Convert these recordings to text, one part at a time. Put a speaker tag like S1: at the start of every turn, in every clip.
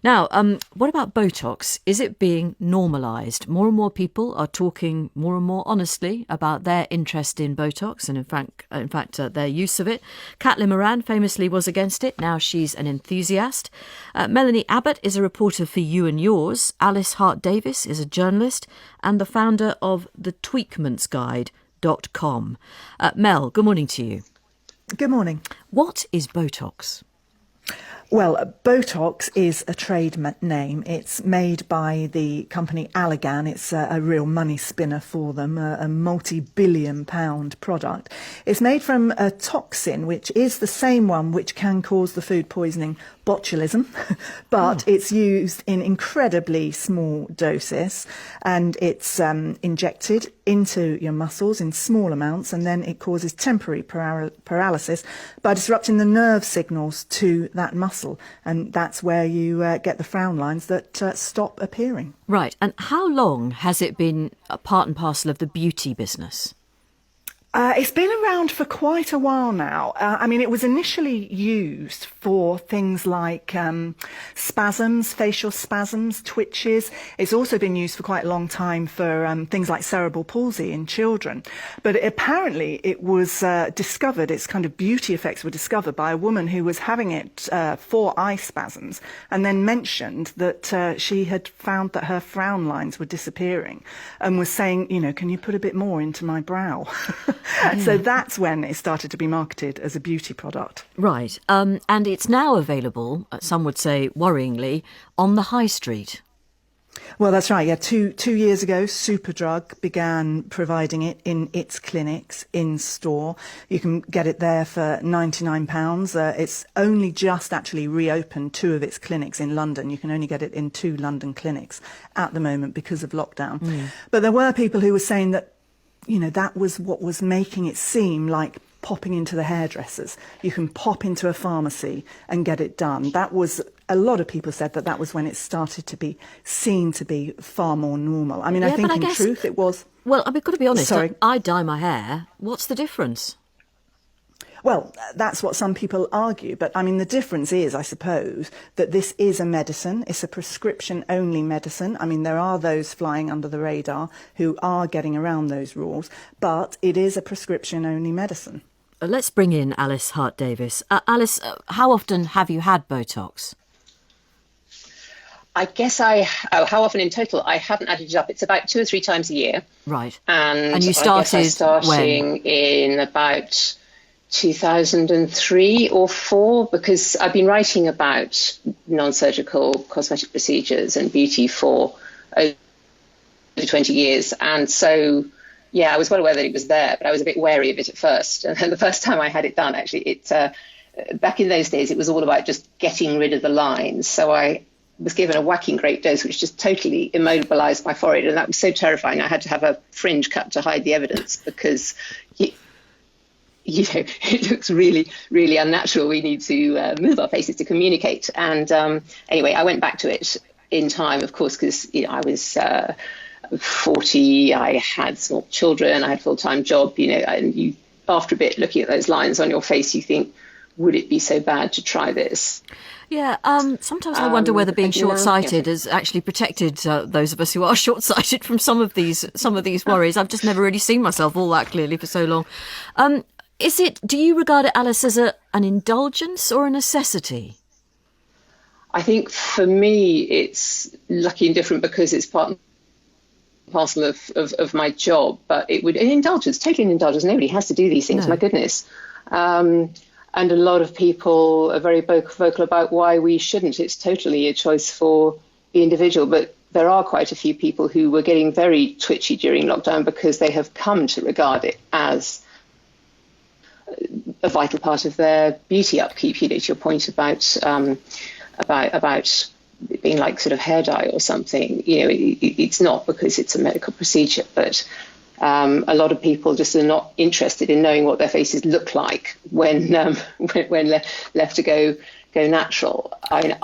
S1: Now, what about Botox? Is it being normalised? More and more people are talking more and more honestly about their interest in Botox and, in fact, their use of it. Caitlin Moran famously was against it. Now she's an enthusiast. Melanie Abbott is a reporter for You and Yours. Alice Hart-Davis is a journalist and the founder of the Tweakments Guide.com. Mel, good morning to you.
S2: Good morning.
S1: What is Botox?
S2: Well, Botox is a trade name. It's made by the company Allergan. It's a real money spinner for them, a multi-billion pound product. It's made from a toxin, which is the same one which can cause the food poisoning botulism, but it's used in incredibly small doses, and it's injected into your muscles in small amounts, and then it causes temporary paralysis by disrupting the nerve signals to that muscle, and that's where you get the frown lines that stop appearing.
S1: Right, and how long has it been a part and parcel of the beauty business?
S2: It's been around for quite a while now. It was initially used for things like spasms, facial spasms, twitches. It's also been used for quite a long time for things like cerebral palsy in children. But apparently it was discovered, its kind of beauty effects were discovered by a woman who was having it for eye spasms, and then mentioned that she had found that her frown lines were disappearing and was saying, can you put a bit more into my brow? So that's when it started to be marketed as a beauty product.
S1: Right. And it's now available, some would say worryingly, on the high street.
S2: Well, that's right. Yeah, two years ago, Superdrug began providing it in its clinics in store. You can get it there for £99. It's only just actually reopened 2 of its clinics in London. You can only get it in 2 London clinics at the moment because of lockdown. But there were people who were saying that that was what was making it seem like popping into the hairdressers. You can pop into a pharmacy and get it done. A lot of people said that was when it started to be seen to be far more normal. I think in truth it was...
S1: Well, I've got to be honest,
S2: Sorry.
S1: I dye my hair. What's the difference?
S2: Well, that's what some people argue. But, the difference is, I suppose, that this is a medicine. It's a prescription-only medicine. There are those flying under the radar who are getting around those rules. But it is a prescription-only medicine.
S1: Let's bring in Alice Hart-Davis. Alice, how often have you had Botox?
S3: I guess how often in total? I haven't added it up. It's about 2 or 3 times a year.
S1: Right.
S3: And
S1: you started
S3: I starting
S1: when?
S3: In about 2003 or 4, because I've been writing about non-surgical cosmetic procedures and beauty for over 20 years. And so, I was well aware that it was there, but I was a bit wary of it at first. And the first time I had it done, actually, back in those days, it was all about just getting rid of the lines. So I was given a whacking great dose, which just totally immobilized my forehead. And that was so terrifying. I had to have a fringe cut to hide the evidence because it looks really, really unnatural. We need to move our faces to communicate. And anyway, I went back to it in time, of course, because I was 40, I had small children, I had a full-time job, and you, after a bit, looking at those lines on your face, you think, would it be so bad to try this?
S1: Yeah, sometimes I wonder whether being short-sighted has actually protected those of us who are short-sighted from some of these worries. I've just never really seen myself all that clearly for so long. Do you regard it, Alice, as an indulgence or a necessity?
S3: I think for me it's lucky and different because it's part and parcel of my job, but it would an indulgence, totally an indulgence. Nobody has to do these things, my goodness. And a lot of people are very vocal about why we shouldn't. It's totally a choice for the individual, but there are quite a few people who were getting very twitchy during lockdown because they have come to regard it as a vital part of their beauty upkeep. To your point about it being like sort of hair dye or something. It's not because it's a medical procedure, but a lot of people just are not interested in knowing what their faces look like when left to go natural.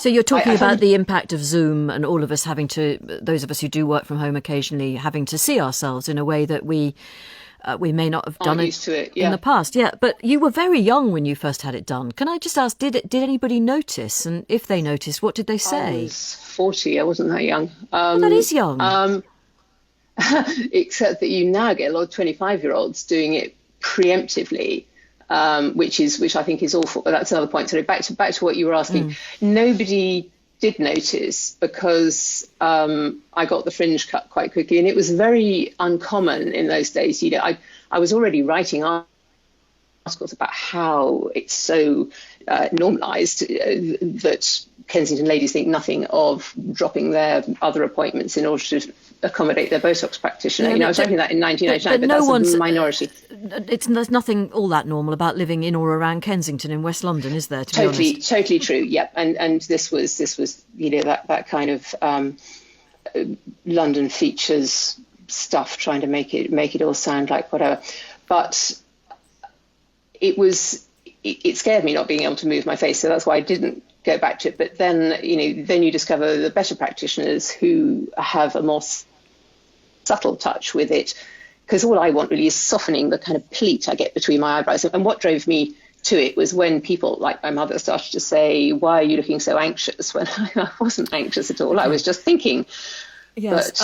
S1: So you're talking about the impact of Zoom and all of us those of us who do work from home occasionally, having to see ourselves in a way that we we may not have done
S3: Aren't used to it,
S1: in the past. Yeah, but you were very young when you first had it done. Can I just ask, did anybody notice? And if they noticed, what did they say?
S3: I was 40. I wasn't that young.
S1: That is young.
S3: Except that you now get a lot of 25-year-olds doing it preemptively, which I think is awful. But that's another point. So back to what you were asking. Nobody did notice because I got the fringe cut quite quickly, and it was very uncommon in those days. You know, I was already writing articles about how it's so normalised that Kensington ladies think nothing of dropping their other appointments in order to accommodate their Botox practitioner. I was writing that in 1999, but that's a minority.
S1: There's nothing all that normal about living in or around Kensington in West London, is there?
S3: Totally true. Yep, and this was that kind of London features stuff, trying to make it all sound like whatever. But it scared me not being able to move my face, so that's why I didn't go back to it. But then you discover the better practitioners who have a more subtle touch with it, because all I want really is softening the kind of pleat I get between my eyebrows. And what drove me to it was when people like my mother started to say, "Why are you looking so anxious?" When I wasn't anxious at all. I was just thinking.
S1: Yes,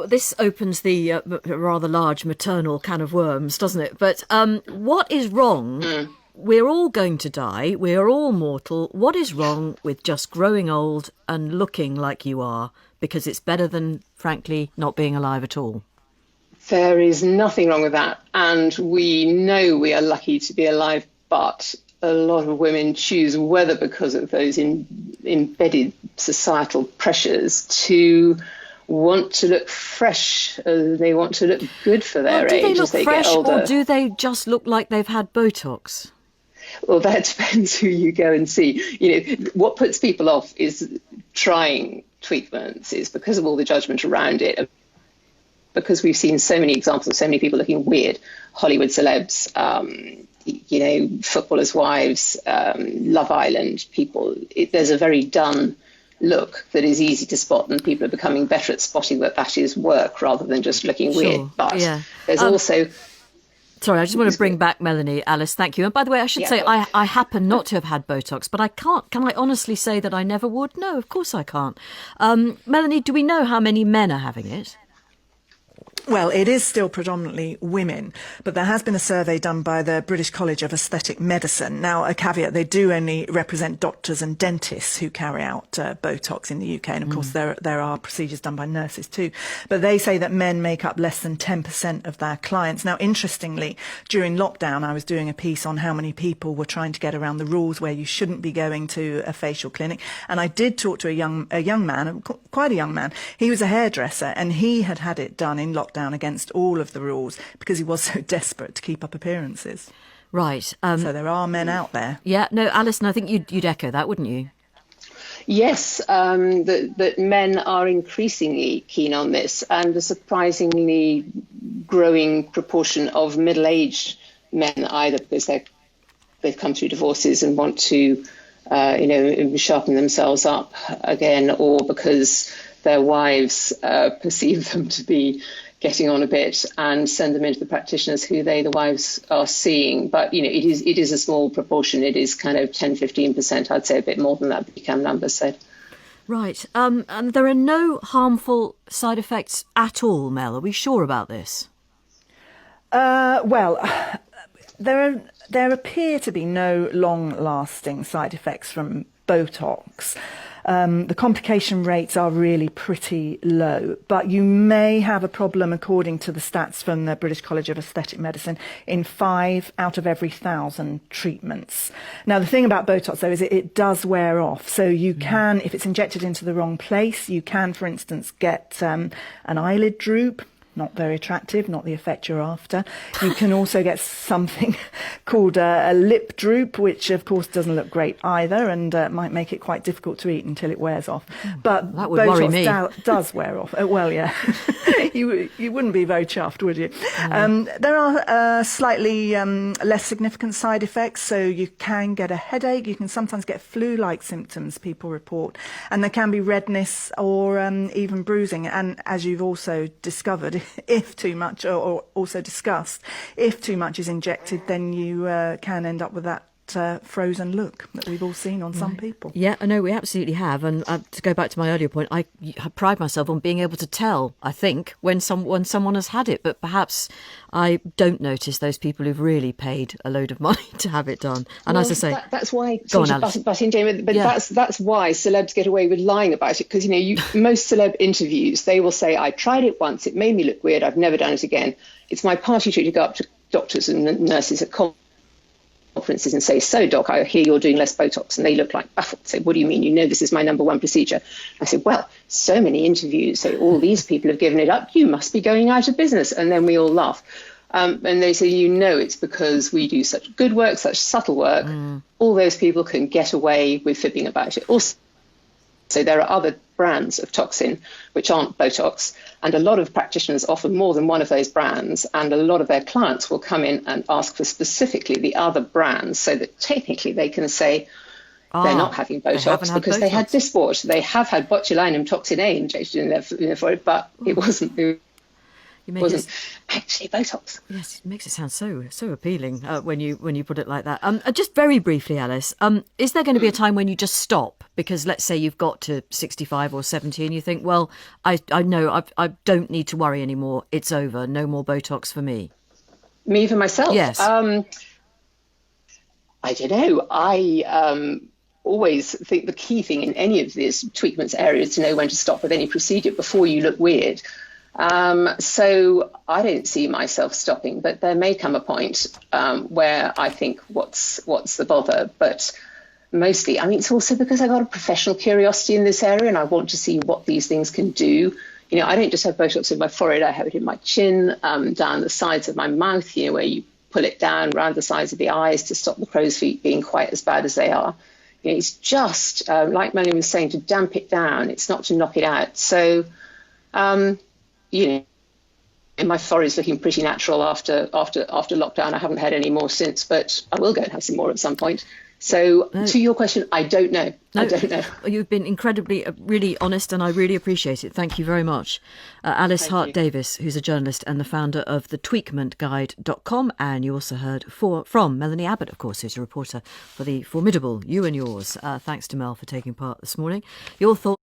S1: this opens the rather large maternal can of worms, doesn't it? But what is wrong? We're all going to die. We're all mortal. What is wrong with just growing old and looking like you are? Because it's better than, frankly, not being alive at all.
S3: There is nothing wrong with that. And we know we are lucky to be alive, but a lot of women choose, whether because of those embedded societal pressures, to want to look fresh. They want to look good for their age as they get older.
S1: Or do they just look like they've had Botox?
S3: Well, that depends who you go and see. What puts people off is trying Tweakments, is because of all the judgment around it, because we've seen so many examples of so many people looking weird. Hollywood celebs, footballers' wives, Love Island people. There's a very done look that is easy to spot, and people are becoming better at spotting that is work rather than just looking weird. But there's also...
S1: Sorry, I just want to bring back Melanie. Alice, thank you. And by the way, I should say I happen not to have had Botox, but I can't. Can I honestly say that I never would? No, of course I can't. Melanie, do we know how many men are having it?
S2: Well, it is still predominantly women, but there has been a survey done by the British College of Aesthetic Medicine. Now, a caveat, they do only represent doctors and dentists who carry out Botox in the UK. And of course, there are procedures done by nurses too. But they say that men make up less than 10% of their clients. Now, interestingly, during lockdown, I was doing a piece on how many people were trying to get around the rules where you shouldn't be going to a facial clinic. And I did talk to a young man, quite a young man. He was a hairdresser, and he had it done in lockdown against all of the rules because he was so desperate to keep up appearances.
S1: Right.
S2: So there are men out there.
S1: Yeah. No, Alison, I think you'd echo that, wouldn't you?
S3: Yes, that men are increasingly keen on this, and a surprisingly growing proportion of middle-aged men, either because they've come through divorces and want to, sharpen themselves up again, or because their wives perceive them to be getting on a bit and send them into the practitioners who the wives are seeing. But, it is a small proportion. It is kind of 10, 15%. I'd say a bit more than that, the BCAM numbers said.
S1: Right. And there are no harmful side effects at all, Mel. Are we sure about this?
S2: Well, there appear to be no long-lasting side effects from Botox. The complication rates are really pretty low, but you may have a problem, according to the stats from the British College of Aesthetic Medicine, in 5 out of every 1,000 treatments. Now, the thing about Botox, though, is it does wear off. So you can, if it's injected into the wrong place, you can, for instance, get an eyelid droop. Not very attractive, not the effect you're after. You can also get something called a lip droop, which of course doesn't look great either, and might make it quite difficult to eat until it wears off. But
S1: that would worry me.
S2: Does wear off. Well, yeah, you wouldn't be very chuffed, would you? There are slightly less significant side effects, so you can get a headache. You can sometimes get flu-like symptoms, people report, and there can be redness or even bruising. And as you've also discovered, if too much, or also discussed, if too much is injected, then you can end up with that frozen look that we've all seen on some people.
S1: Yeah, I know, we absolutely have. And to go back to my earlier point, I pride myself on being able to tell, I think, when someone has had it. But perhaps I don't notice those people who've really paid a load of money to have it done. And as I say...
S3: That's why...
S1: Go on, Alice.
S3: Butting, Jane, but yeah. That's why celebs get away with lying about it. Because, most celeb interviews, they will say, I tried it once, it made me look weird, I've never done it again. It's my party trick to go up to doctors and nurses at conferences and say, so doc, I hear you're doing less Botox, and they look like baffled. Say, what do you mean? This is my number one procedure. I said, well, so many interviews say all these people have given it up, you must be going out of business. And then we all laugh. And they say, it's because we do such good work, such subtle work. All those people can get away with fibbing about it. Also, there are other brands of toxin which aren't Botox, and a lot of practitioners offer more than one of those brands, and a lot of their clients will come in and ask for specifically the other brands, so that technically they can say they're not having Botox because they had Dysport. They have had botulinum toxin A injected in there for it, but it wasn't actually Botox.
S1: Yes, it makes it sound so appealing when you put it like that. Just very briefly, Alice, is there going to be a time when you just stop? Because let's say you've got to 65 or 70 and you think, well, I know I don't need to worry anymore. It's over. No more Botox for me.
S3: Me for myself?
S1: Yes.
S3: I don't know. I always think the key thing in any of these Tweakments areas is to know when to stop with any procedure before you look weird. So I don't see myself stopping, but there may come a point where I think, what's the bother? But mostly, it's also because I got a professional curiosity in this area and I want to see what these things can do. I don't just have Botox in my forehead, I have it in my chin, down the sides of my mouth, where you pull it down around the sides of the eyes to stop the crow's feet being quite as bad as they are. It's just, like Melanie was saying, to damp it down. It's not to knock it out. So, and my forehead's looking pretty natural after lockdown. I haven't had any more since, but I will go and have some more at some point. So to your question, I don't know. I don't know.
S1: You've been incredibly, really honest, and I really appreciate it. Thank you very much. Alice Hart-Davis, who's a journalist and the founder of the Tweakmentguide.com. And you also heard from Melanie Abbott, of course, who's a reporter for the formidable You and Yours. Thanks to Mel for taking part this morning. Your thoughts?